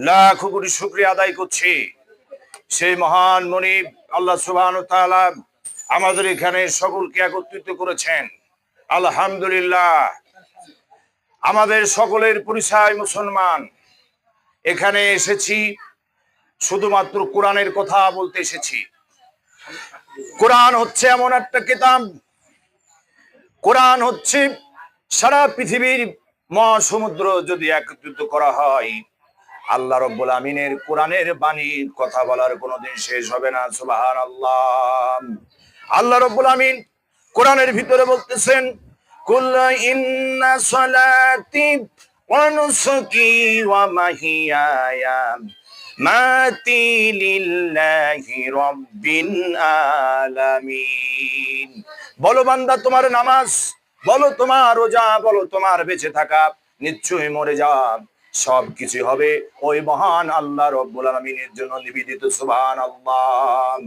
লাখ কোটি শুকরিয়া আদায় করছি সেই মহান মনিব আল্লাহ সুবহানাহু ওয়া তাআলা আমাদের এখানে সকলকে একত্রিত করেছেন। আলহামদুলিল্লাহ। আমাদের সকলের পরিচয় মুসলমান। এখানে এসেছি শুধুমাত্র কোরআনের কথা বলতে এসেছি। কোরআন হচ্ছে এমন একটা কিতাব, কোরআন হচ্ছে সারা পৃথিবীর মহাসমুদ্র যদি একত্রিত করা হয়, আল্লাহ রাব্বুল আমিনের কোরআনের বাণীর কথা বলার কোনোদিন শেষ হবে না। সুবহানাল্লাহ। আল্লাহ রাব্বুল আমিন কোরআনের ভিতরে বলতেছেন, কুল ইন্না সালাতি ওয়া নুসুকি ওয়া মাহিয়ায়া মাতি লিল্লাহি রাব্বিল আলামিন। বলো বান্দা, তোমার নামাজ বলো, তোমার রোজা বলো, তোমার বেঁচে থাকা, নিশ্চয়ই মরে যাওয়া, সবকিছু হবে ওই মহান আল্লাহ রাব্বুল আলামিনের জন্য নিবেদিত। সুবহানাল্লাহ।